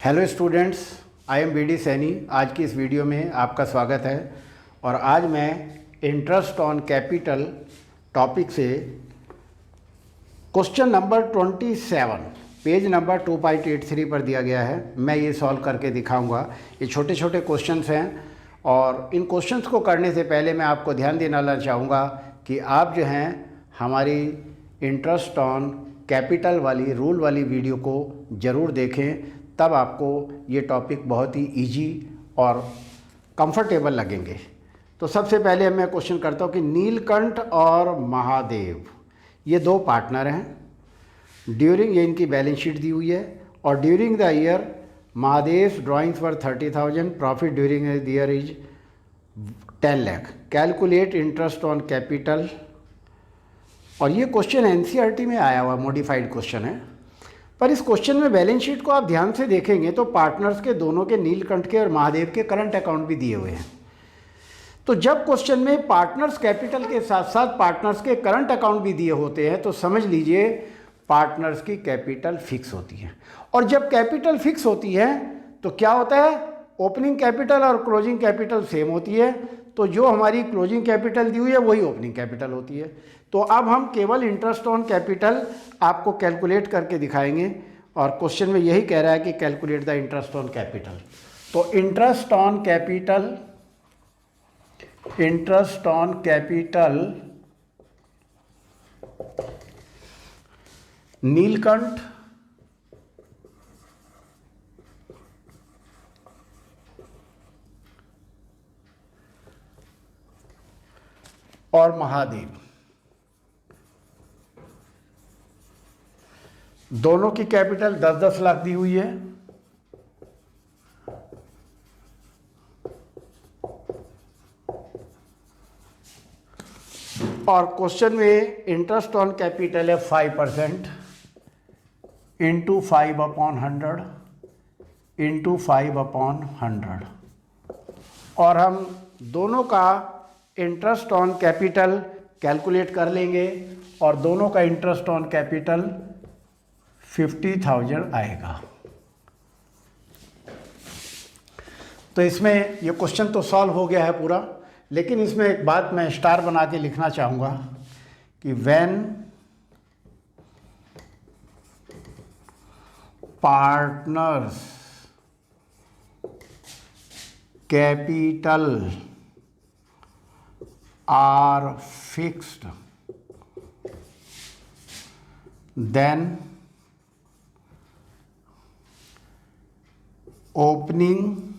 Hello students, I am BD. Saini. आज की इस वीडियो में आपका स्वागत है और आज मैं इंटरेस्ट ऑन कैपिटल टॉपिक से क्वेश्चन नंबर 27 पेज नंबर 2.83 पर दिया गया है। मैं ये सॉल्व करके दिखाऊंगा। ये छोटे छोटे क्वेश्चंस हैं और इन क्वेश्चंस को करने से पहले मैं आपको ध्यान देना चाहूँगा कि आप जो हैं हमारी इंटरेस्ट ऑन कैपिटल वाली रूल वाली वीडियो को ज़रूर देखें, तब आपको ये टॉपिक बहुत ही इजी और कंफर्टेबल लगेंगे। तो सबसे पहले मैं क्वेश्चन करता हूँ कि नीलकंठ और महादेव ये दो पार्टनर हैं। ड्यूरिंग, ये इनकी बैलेंस शीट दी हुई है और during the year Mahadev drawings for 30,000, profit during the year is 10 lakh. Calculate interest on capital. और ये क्वेश्चन एनसीईआरटी में आया हुआ मॉडिफाइड क्वेश्चन है, पर इस क्वेश्चन में बैलेंस शीट को आप ध्यान से देखेंगे तो पार्टनर्स के दोनों के, नीलकंठ के और महादेव के, करंट अकाउंट भी दिए हुए हैं। तो जब क्वेश्चन में पार्टनर्स कैपिटल के साथ साथ पार्टनर्स के करंट अकाउंट भी दिए होते हैं तो समझ लीजिए पार्टनर्स की कैपिटल फिक्स होती है। और जब कैपिटल फिक्स होती है तो क्या होता है, ओपनिंग कैपिटल और क्लोजिंग कैपिटल सेम होती है। तो जो हमारी क्लोजिंग कैपिटल दी हुई है वही ओपनिंग कैपिटल होती है। तो अब हम केवल इंटरेस्ट ऑन कैपिटल आपको कैलकुलेट करके दिखाएंगे और क्वेश्चन में यही कह रहा है कि calculate the interest on capital. तो इंटरेस्ट ऑन कैपिटल नीलकंठ और महादेव दोनों की कैपिटल 10-10 लाख दी हुई है। और क्वेश्चन में इंटरेस्ट ऑन कैपिटल है 5% इंटू 5/100 इंटू 5/100। और हम दोनों का इंटरेस्ट ऑन कैपिटल कैलकुलेट कर लेंगे और दोनों का इंटरेस्ट ऑन कैपिटल 50,000 आएगा। तो इसमें ये क्वेश्चन तो सॉल्व हो गया है पूरा, लेकिन इसमें एक बात मैं स्टार बना के लिखना चाहूँगा कि when partners capital are fixed, then opening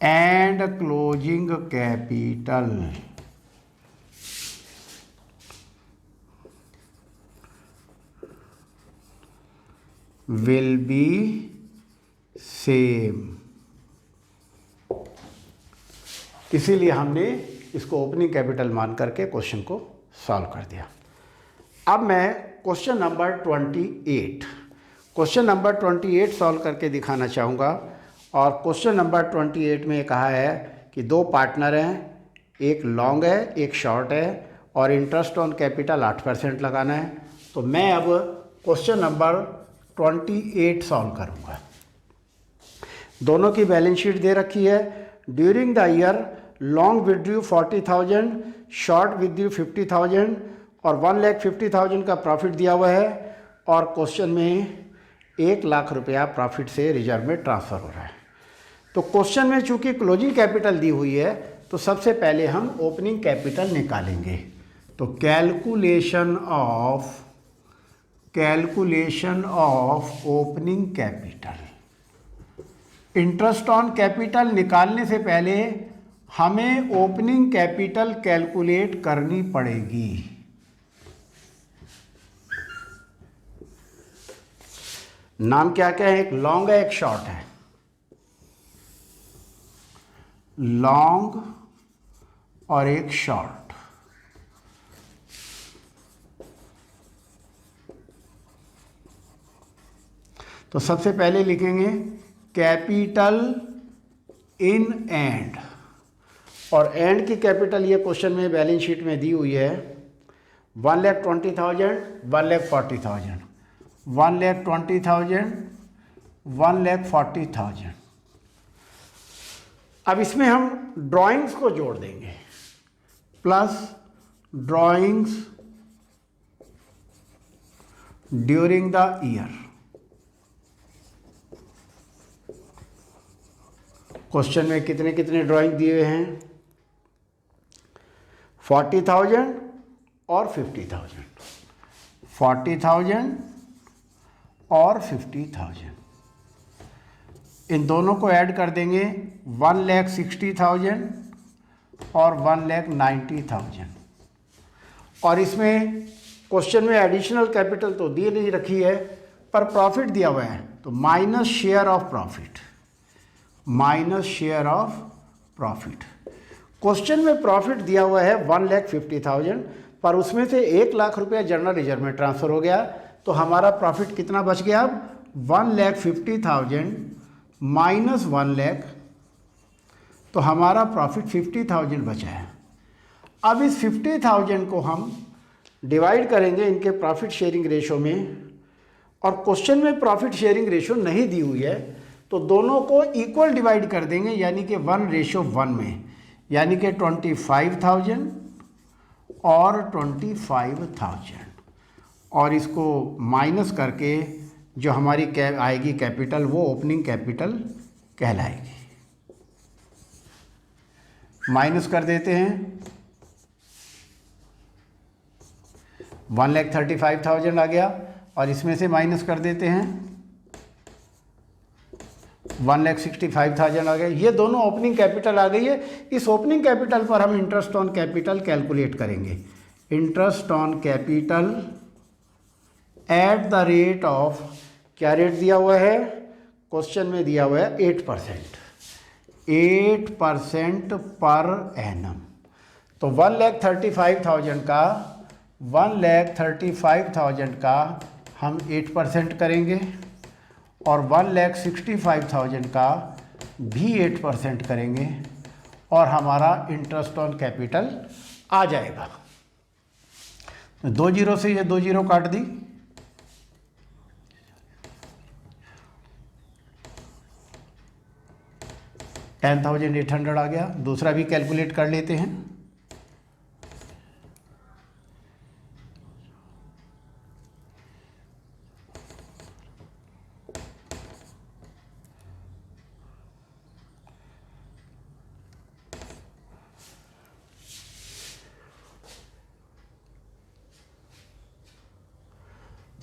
and closing capital will be same। इसीलिए हमने इसको ओपनिंग कैपिटल मान करके क्वेश्चन को सॉल्व कर दिया। अब मैं क्वेश्चन नंबर 28 सॉल्व करके दिखाना चाहूँगा। और क्वेश्चन नंबर 28 में कहा है कि दो पार्टनर हैं, एक लॉन्ग है एक शॉर्ट है और इंटरेस्ट ऑन कैपिटल 8% लगाना है। तो मैं अब क्वेश्चन नंबर 28 सॉल्व करूँगा। दोनों की बैलेंस शीट दे रखी है। During the year long withdrew 40,000, short withdrew 50,000 और 1,50,000 का प्रॉफिट दिया हुआ है। और क्वेश्चन में 1 लाख रुपया प्रॉफिट से रिजर्व में ट्रांसफ़र हो रहा है। तो क्वेश्चन में चूंकि क्लोजिंग कैपिटल दी हुई है तो सबसे पहले हम ओपनिंग कैपिटल निकालेंगे। तो calculation of opening capital. Interest on capital निकालने से पहले हमें ओपनिंग कैपिटल कैलकुलेट करनी पड़ेगी। नाम क्या क्या है, एक लॉन्ग है एक शॉर्ट है। लॉन्ग और एक शॉर्ट। तो सबसे पहले लिखेंगे कैपिटल इन एंड और एंड की कैपिटल ये क्वेश्चन में बैलेंस शीट में दी हुई है 1,20,000, 1,40,000, 1,20,000, 1,40,000। अब इसमें हम ड्राइंग्स को जोड़ देंगे, plus drawings during the year. Question में कितने कितने ड्राइंग दिए हुए हैं, 40,000 और 50,000, 40,000 और 50,000। इन दोनों को ऐड कर देंगे 1,60,000 और 1,90,000। और इसमें क्वेश्चन में एडिशनल कैपिटल तो दी नहीं रखी है, पर प्रॉफिट दिया हुआ है, तो minus share of profit, minus share of profit. Question में प्रॉफिट दिया हुआ है 1,50,000, पर उसमें से 1,00,000 रुपया जनरल रिजर्व में ट्रांसफ़र हो गया, तो हमारा प्रॉफिट कितना बच गया अब, 1,50,000 माइनस 1,00,000, तो हमारा प्रॉफिट 50,000 बचा है। अब इस 50,000 को हम डिवाइड करेंगे इनके प्रॉफिट शेयरिंग रेशो में, और क्वेश्चन में प्रॉफिट शेयरिंग रेशो नहीं दी हुई है, तो दोनों को इक्वल डिवाइड कर देंगे, यानी कि 1:1 में, यानी कि 25,000 और 25,000, और इसको माइनस करके जो हमारी आएगी कैपिटल, वो ओपनिंग कैपिटल कहलाएगी। माइनस कर देते हैं, 1,35,000 आ गया, और इसमें से माइनस कर देते हैं 1,65,000 आ गया। ये दोनों ओपनिंग कैपिटल आ गई है। इस ओपनिंग कैपिटल पर हम इंटरेस्ट ऑन कैपिटल कैलकुलेट करेंगे। Interest on capital at the rate of, क्या रेट दिया हुआ है, क्वेश्चन में दिया हुआ है 8%, 8% पर एनम। तो 1,35,000 का, 1,35,000 का हम 8% करेंगे, और 1,65,000 का भी 8% करेंगे, और हमारा इंटरेस्ट ऑन कैपिटल आ जाएगा। तो 2 जीरो से ये 2 जीरो काट दी, 10,800 आ गया। दूसरा भी कैलकुलेट कर लेते हैं।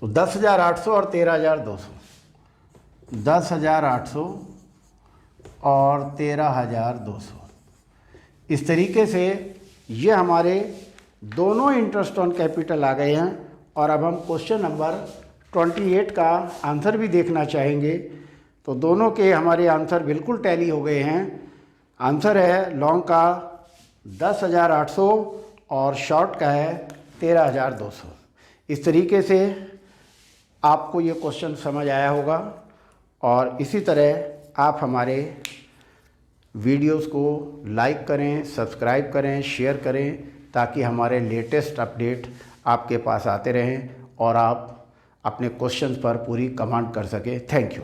तो 10,800 और 13,200, 10,800 और 13,200। इस तरीके से ये हमारे दोनों इंटरेस्ट ऑन कैपिटल आ गए हैं। और अब हम क्वेश्चन नंबर 28 का आंसर भी देखना चाहेंगे। तो दोनों के हमारे आंसर बिल्कुल टैली हो गए हैं। आंसर है लॉन्ग का 10,800 और शॉर्ट का है 13,200। इस तरीके से आपको ये क्वेश्चन समझ आया होगा, और इसी तरह आप हमारे वीडियोस को लाइक करें, सब्सक्राइब करें, शेयर करें, ताकि हमारे लेटेस्ट अपडेट आपके पास आते रहें और आप अपने क्वेश्चंस पर पूरी कमांड कर सकें। Thank you.